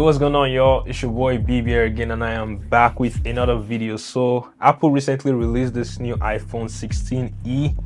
Yo, what's going on, y'all? It's your boy BB here again, and I am back with another video. So Apple recently released this new iPhone 16e,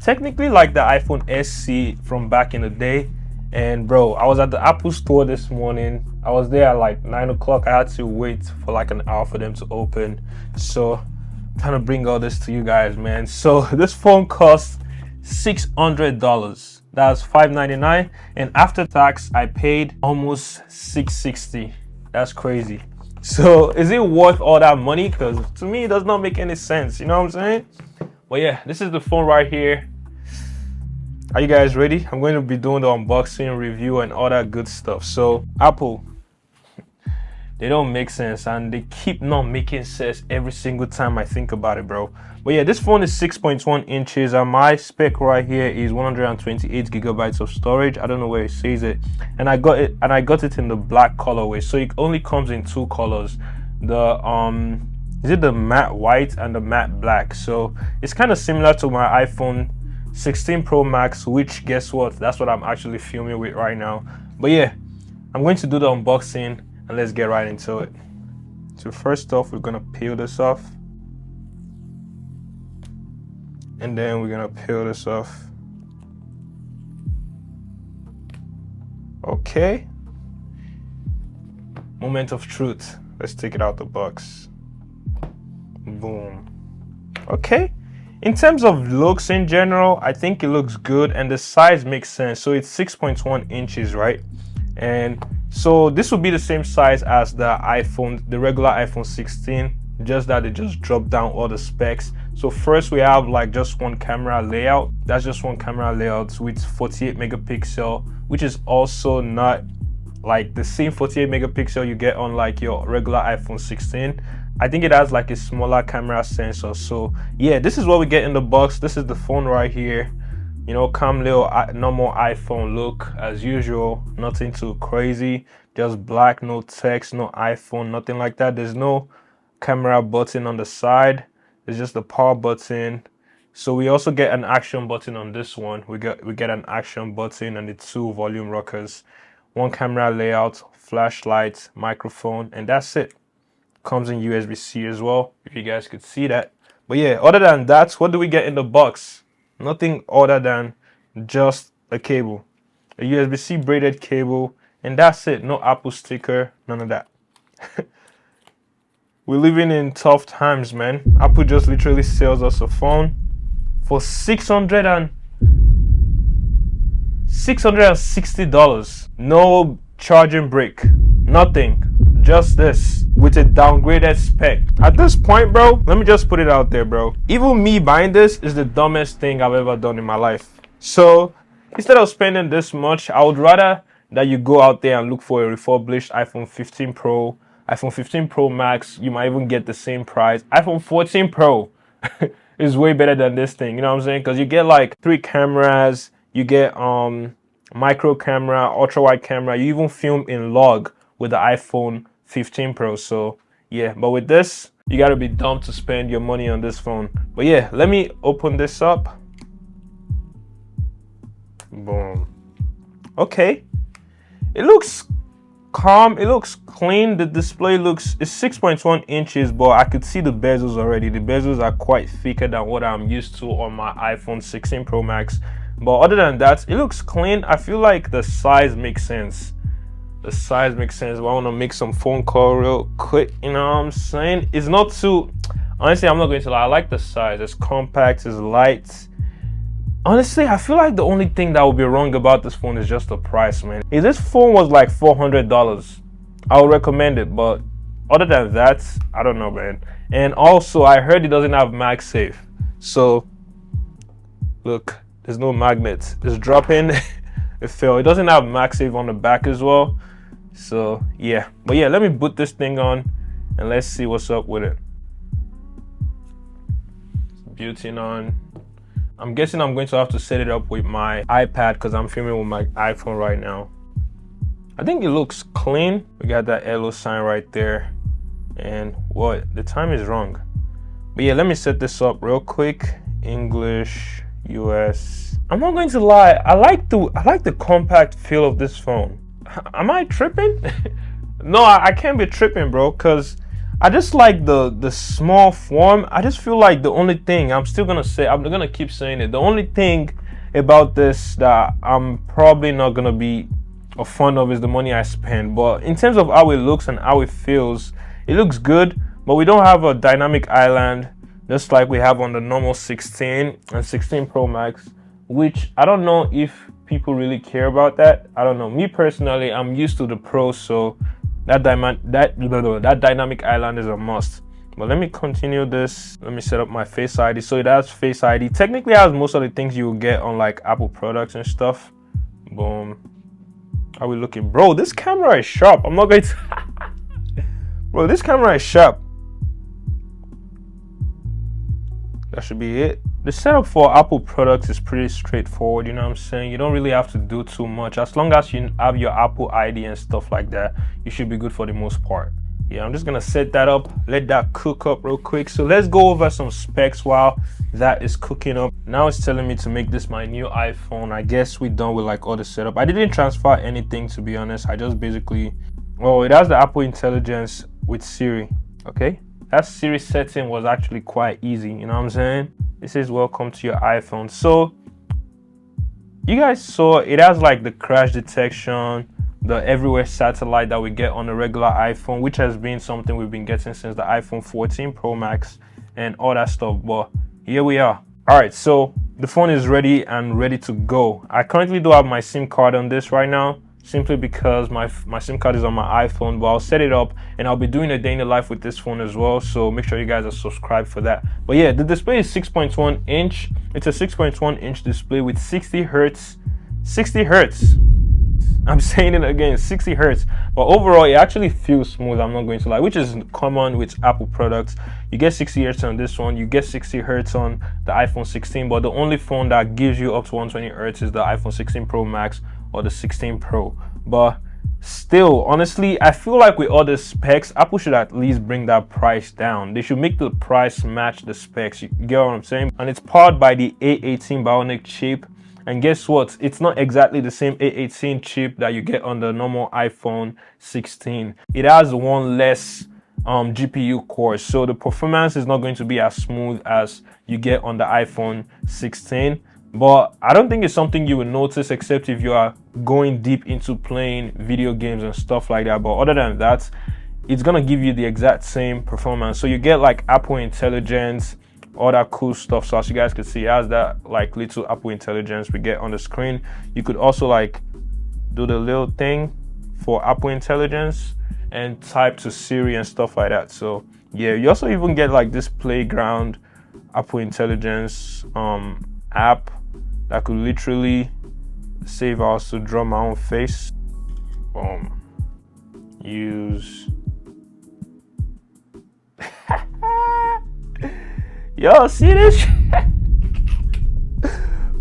technically like the iPhone SE from back in the day. And bro, I was at the Apple store this morning. I was there at like 9 o'clock. I had to wait for like an hour for them to open. So I'm trying to bring all this to you guys, man. So this phone costs $600. That's $599, and after tax I paid almost $660. That's crazy. So is it worth all that money? Because to me it does not make any sense, you know what I'm saying? But yeah, this is the phone right here. Are you guys ready? I'm going to be doing the unboxing, review, and all that good stuff. So Apple, they don't make sense, and they keep not making sense every single time I think about it, bro. But yeah, this phone is 6.1 inches, and my spec right here is 128 gigabytes of storage. I don't know where it says it, and I got it in the black colorway. So it only comes in two colors: the is it the matte white and the matte black. So it's kind of similar to my iPhone 16 Pro Max, which guess what? That's what I'm actually filming with right now. But yeah, I'm going to do the unboxing, and let's get right into it. So first off, we're gonna peel this off, and then we're gonna peel this off. Okay, moment of truth. Let's take it out the box. Boom. Okay, in terms of looks in general, I think it looks good, and the size makes sense. So it's 6.1 inches, right? And so this will be the same size as the regular iPhone 16, just that it just dropped down all the specs. So first we have like just one camera layout. That's just one camera layout with 48 megapixel, which is also not like the same 48 megapixel you get on like your regular iPhone 16. I think it has like a smaller camera sensor. So yeah, this is what we get in the box. This is the phone right here. You know, calm little normal iPhone look as usual. Nothing too crazy, just black, no text, no iPhone, nothing like that. There's no camera button on the side. It's just the power button. So we also get an action button on this one. We get an action button and the two volume rockers, one camera layout, flashlight, microphone, and that's it. Comes in USB-C as well, if you guys could see that. But yeah, other than that, what do we get in the box? Nothing other than just a cable, a USB-C braided cable, and that's it. No Apple sticker, none of that. We're living in tough times, man. Apple just literally sells us a phone for $660. No charging brick, nothing. Just this with a downgraded spec. At this point, bro, let me just put it out there, bro. Even me buying this is the dumbest thing I've ever done in my life. So instead of spending this much, I would rather that you go out there and look for a refurbished iPhone 15 Pro, iPhone 15 Pro Max. You might even get the same price. iPhone 14 Pro is way better than this thing. You know what I'm saying? Because you get like 3 cameras. You get micro camera, ultra wide camera. You even film in log with the iPhone 15 Pro. So yeah, but with this, you gotta be dumb to spend your money on this phone. But yeah, let me open this up. Boom. Okay, it looks calm, it looks clean. The display looks, it's 6.1 inches, but I could see the bezels already. The bezels are quite thicker than what I'm used to on my iPhone 16 Pro Max. But other than that, it looks clean. I feel like the size makes sense. The size makes sense. But I want to make some phone call real quick. You know what I'm saying? It's not too, honestly, I'm not going to lie. I like the size. It's compact, it's light. Honestly, I feel like the only thing that would be wrong about this phone is just the price, man. If this phone was like $400, I would recommend it. But other than that, I don't know, man. And also, I heard it doesn't have MagSafe. So, look, there's no magnet. It's dropping. It fell. It doesn't have MagSafe on the back as well. So yeah, but yeah, let me boot this thing on and let's see what's up with it. Booting on. I'm guessing I'm going to have to set it up with my iPad because I'm filming with my iPhone right now. I think it looks clean. We got that yellow sign right there. And what? The time is wrong. But yeah, let me set this up real quick. English, US. I'm not going to lie. I like the compact feel of this phone. Am I tripping? No, I can't be tripping, bro, because I just like the small form. I just feel like the only thing I'm still gonna say, I'm gonna keep saying it. The only thing about this that I'm probably not gonna be a fond of is the money I spend. But in terms of how it looks and how it feels, it looks good. But we don't have a dynamic island just like we have on the normal 16 and 16 Pro Max, which I don't know if people really care about that. I don't know. Me personally, I'm used to the Pro, so that dynamic island is a must. But let me continue this. Let me set up my Face ID. So it has Face ID. Technically, it has most of the things you will get on like Apple products and stuff. Boom. How we looking, bro? This camera is sharp. I'm not going to. Bro, this camera is sharp. That should be it. The setup for Apple products is pretty straightforward, you know what I'm saying? You don't really have to do too much. As long as you have your Apple ID and stuff like that, you should be good for the most part. Yeah, I'm just gonna set that up, let that cook up real quick. So let's go over some specs while that is cooking up. Now it's telling me to make this my new iPhone. I guess we're done with like all the setup. I didn't transfer anything, to be honest. I just basically, well, it has the Apple Intelligence with Siri, okay? That Siri setting was actually quite easy, you know what I'm saying? It says welcome to your iPhone. So you guys saw it has like the crash detection, the everywhere satellite that we get on a regular iPhone, which has been something we've been getting since the iPhone 14 Pro Max and all that stuff. But here we are. All right, so the phone is ready and ready to go. I currently do have my SIM card on this right now, simply because my SIM card is on my iPhone, but I'll set it up and I'll be doing a day in the life with this phone as well, so make sure you guys are subscribed for that. But yeah, the display is 6.1 inch. It's a 6.1 inch display with 60 hertz. I'm saying it again, 60 hertz. But overall, it actually feels smooth, I'm not going to lie, which is common with Apple products. You get 60 hertz on this one, you get 60 hertz on the iPhone 16, but the only phone that gives you up to 120 hertz is the iPhone 16 Pro Max or the 16 Pro. But still, honestly, I feel like with all the specs, Apple should at least bring that price down. They should make the price match the specs. You get what I'm saying? And it's powered by the A18 Bionic chip. And guess what? It's not exactly the same A18 chip that you get on the normal iPhone 16. It has one less GPU core, so the performance is not going to be as smooth as you get on the iPhone 16. But I don't think it's something you will notice except if you are going deep into playing video games and stuff like that. But other than that, it's gonna give you the exact same performance. So you get like Apple Intelligence, all that cool stuff. So as you guys can see, it has that like little Apple Intelligence we get on the screen. You could also like do the little thing for Apple Intelligence and type to Siri and stuff like that. So yeah, you also even get like this playground Apple Intelligence app that could literally say if I was to draw my own face, use. Yo, see this?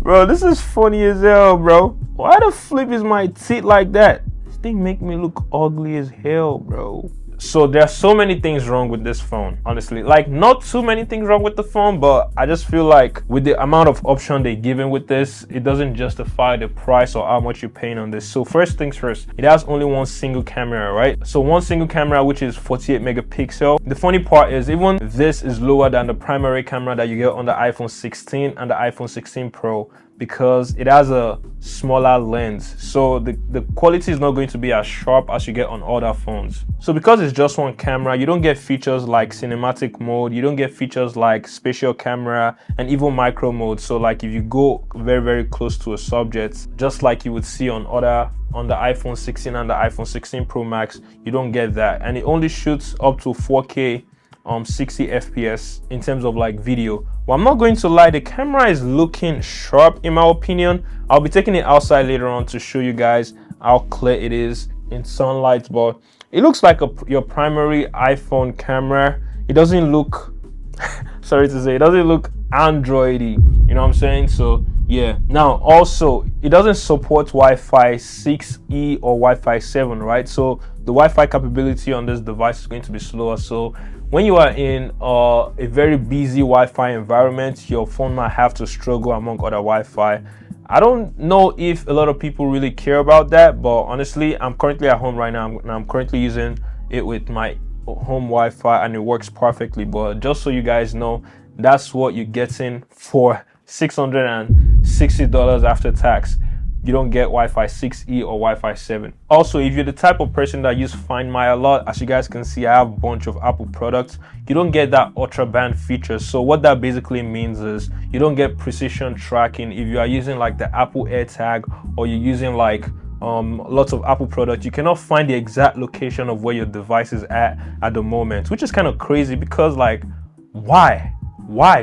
Bro, this is funny as hell, bro. Why the flip is my teeth like that? This thing make me look ugly as hell, bro. So there are so many things wrong with this phone, honestly. Like, not too many things wrong with the phone, but I just feel like with the amount of option they're giving with this, it doesn't justify the price or how much you're paying on this. So first things first, it has only one single camera, right? So one single camera, which is 48 megapixel. The funny part is even this is lower than the primary camera that you get on the iPhone 16 and the iPhone 16 Pro, because it has a smaller lens, so the quality is not going to be as sharp as you get on other phones. So because it's just one camera, you don't get features like cinematic mode, you don't get features like spatial camera and even micro mode. So like if you go very close to a subject, just like you would see on the iPhone 16 and the iPhone 16 Pro Max, you don't get that. And it only shoots up to 4K 60 FPS in terms of like video. But I'm not going to lie, the camera is looking sharp in my opinion. I'll be taking it outside later on to show you guys how clear it is in sunlight, but it looks like your primary iPhone camera. It doesn't look sorry to say, it doesn't look Android-y, you know what I'm saying? So yeah. Now also, it doesn't support Wi-Fi 6E or Wi-Fi 7, right? So the Wi-Fi capability on this device is going to be slower. So when you are in a very busy Wi-Fi environment, your phone might have to struggle among other Wi-Fi I don't know if a lot of people really care about that, but honestly, I'm currently at home right now, and I'm currently using it with my home Wi-Fi, and it works perfectly. But just so you guys know, that's what you're getting for $660 after tax. You don't get Wi-Fi 6E or Wi-Fi 7. Also, if you're the type of person that use Find My a lot, as you guys can see, I have a bunch of Apple products. You don't get that ultra band feature. So what that basically means is you don't get precision tracking if you are using like the Apple AirTag, or you're using like lots of Apple products. You cannot find the exact location of where your device is at the moment, which is kind of crazy because like, why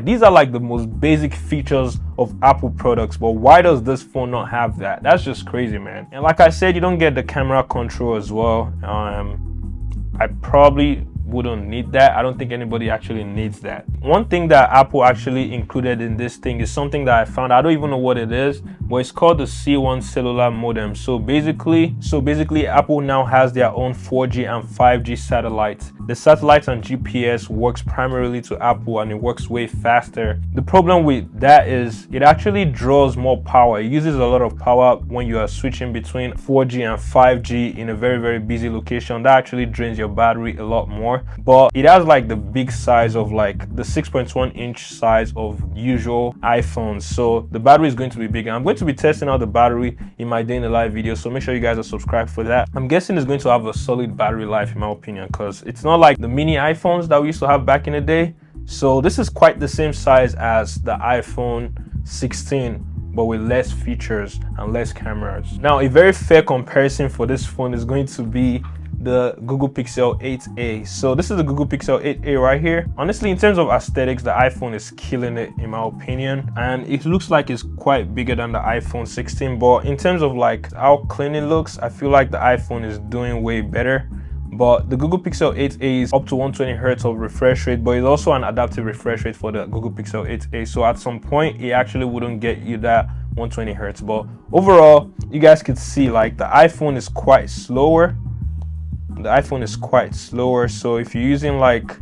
these are like the most basic features of Apple products, but why does this phone not have that? That's just crazy, man. And like I said, you don't get the camera control as well. I probably wouldn't need that. I don't think anybody actually needs that. One thing that Apple actually included in this thing is something that I found. I don't even know what it is, but it's called the C1 cellular modem. So basically Apple now has their own 4G and 5G satellites. The satellites and GPS works primarily to Apple, and it works way faster. The problem with that is it actually draws more power. It uses a lot of power when you are switching between 4G and 5G in a very, very busy location. That actually drains your battery a lot more. But it has like the big size of like the 6.1 inch size of usual iPhones. So the battery is going to be bigger. I'm going to be testing out the battery in my day in the life video, so make sure you guys are subscribed for that. I'm guessing it's going to have a solid battery life in my opinion, because it's not like the mini iPhones that we used to have back in the day. So this is quite the same size as the iPhone 16, but with less features and less cameras. Now, a very fair comparison for this phone is going to be the Google Pixel 8a. So this is the Google Pixel 8a right here. Honestly, in terms of aesthetics, the iPhone is killing it in my opinion, and it looks like it's quite bigger than the iPhone 16. But in terms of like how clean it looks, I feel like the iPhone is doing way better. But the Google Pixel 8a is up to 120 Hz of refresh rate, but it's also an adaptive refresh rate for the Google Pixel 8a. So at some point, it actually wouldn't get you that 120 Hz. But overall, you guys could see like the iPhone is quite slower. So if you're using like,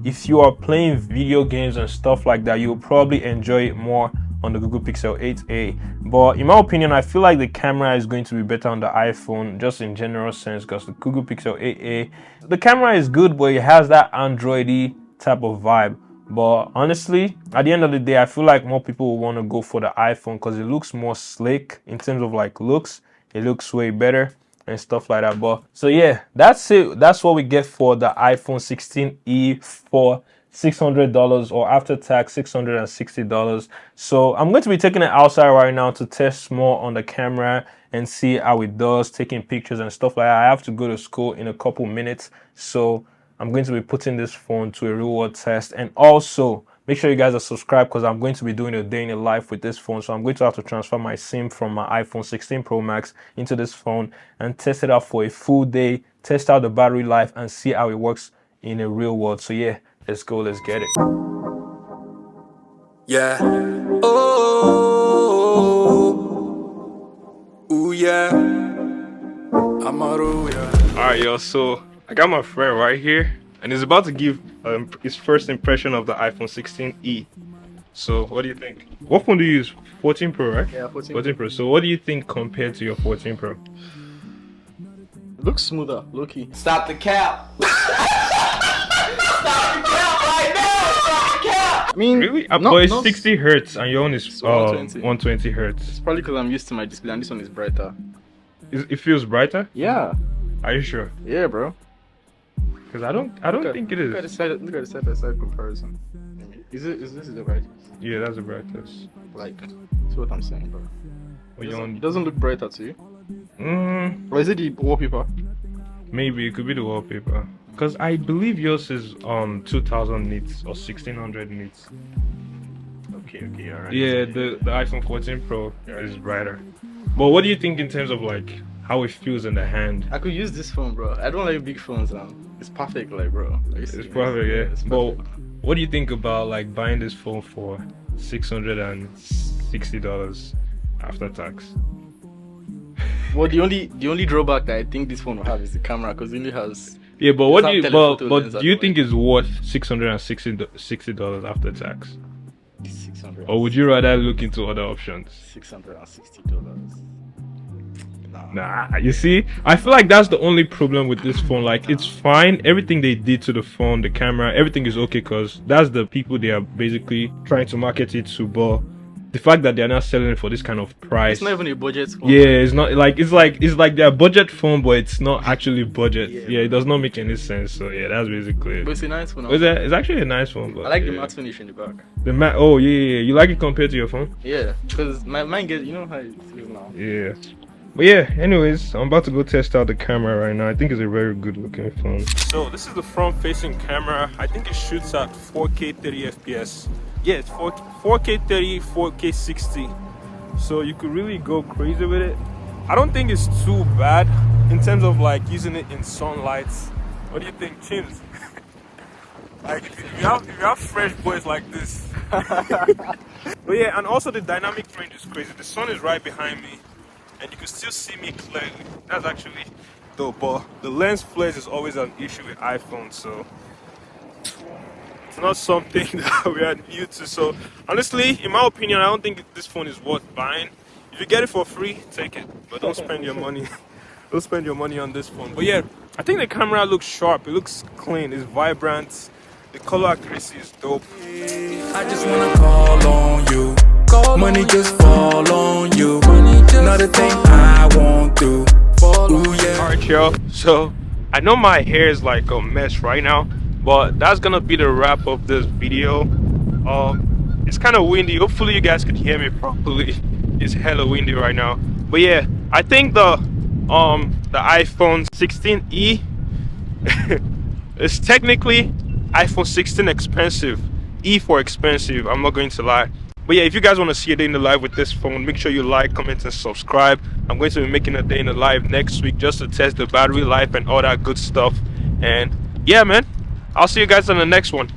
if you are playing video games and stuff like that, you'll probably enjoy it more on the Google Pixel 8a. But in my opinion, I feel like the camera is going to be better on the iPhone, just in general sense, because the Google Pixel 8a, the camera is good, but it has that Android-y type of vibe. But honestly, at the end of the day, I feel like more people will want to go for the iPhone because it looks more slick in terms of like looks. It looks way better and stuff like that. But so yeah, that's it. That's what we get for the iPhone 16e for $600, or after tax $660. So I'm going to be taking it outside right now to test more on the camera and see how it does, taking pictures and stuff like that. I have to go to school in a couple minutes, so I'm going to be putting this phone to a real world test. And also make sure you guys are subscribed, because I'm going to be doing a day in the life with this phone. So I'm going to have to transfer my SIM from my iPhone 16 Pro Max into this phone and test it out for a full day, test out the battery life and see how it works in a real world. So yeah, let's go, let's get it. Yeah. Oh. Ooh, yeah. Amaru, yeah. Alright, yo, so I got my friend right here, and he's about to give his first impression of the iPhone 16e. So what do you think? What phone do you use? 14 Pro, right? Yeah, 14. 14 Pro. So what do you think compared to your 14 Pro? It looks smoother, low-key. Stop the cap. Stop the cap right now. Stop the cap. I mean, Really? But it's 60 Hertz and your own is 120. 120 Hertz. It's probably because I'm used to my display and this one is brighter. It feels brighter? Yeah. Are you sure? Yeah, bro. Because I don't think it is. Look at the side by side comparison. Is this the brightest? Yeah, that's the brightest. Like, that's what I'm saying, bro. Well, It doesn't look brighter to you. Or is it the wallpaper? Maybe it could be the wallpaper. Because I believe yours is 2000 nits or 1600 nits. Okay, alright. Yeah, the iPhone 14 Pro is brighter. But what do you think in terms of like how it feels in the hand? I could use this phone, bro. I don't like big phones, it's perfect, like, bro. Like, It's perfect, yeah. It's But perfect. what do you think about like buying this phone for $660 after tax? Well, the only drawback that I think this phone will have is the camera, because it only has. Yeah, but what do It's you not telephoto but lens do you at think it's worth $660 after tax? $600. Or would you rather look into other options? $660. Nah, you see, I feel like that's the only problem with this phone. Like, it's fine, everything they did to the phone, the camera, everything is okay, because that's the people they are basically trying to market it to. But the fact that they're not selling it for this kind of price, It's not even a budget phone. yeah, it's not like it's like their budget phone, but it's not actually budget. Yeah. Yeah, it does not make any sense. So yeah, that's basically But it. it's a nice phone. It's actually a nice phone. But I like the yeah. matte finish in the back. The matte. Oh yeah, you like it compared to your phone? Yeah, because mine gets, you know how it is now. Yeah. But yeah, anyways, I'm about to go test out the camera right now. I think it's a very good looking phone. So this is the front facing camera. I think it shoots at 4K 30 FPS. Yeah, it's 4K 30, 4K 60. So you could really go crazy with it. I don't think it's too bad in terms of like using it in sunlight. What do you think, Chins? Like if you have fresh boys like this. But yeah, and also the dynamic range is crazy. The sun is right behind me, and you can still see me clearly. That's actually dope. But the lens flares is always an issue with iPhone, so it's not something that we are new to. So honestly, in my opinion, I don't think this phone is worth buying. If you get it for free, take it, but don't spend your money. Don't spend your money on this phone. But yeah, I think the camera looks sharp. It looks clean. It's vibrant. The color accuracy is dope. I just wanna call on you. Money just fall on you. Not a thing I won't do. Ooh, yeah. Alright, y'all. So I know my hair is like a mess right now, but that's gonna be the wrap of this video. It's kind of windy. Hopefully you guys can hear me properly. It's hella windy right now. But yeah, I think the iPhone 16e is technically iPhone 16 expensive. E for expensive, I'm not going to lie. But yeah, if you guys want to see a day in the life with this phone, make sure you like, comment, and subscribe. I'm going to be making a day in the life next week just to test the battery life and all that good stuff. And yeah, man, I'll see you guys on the next one.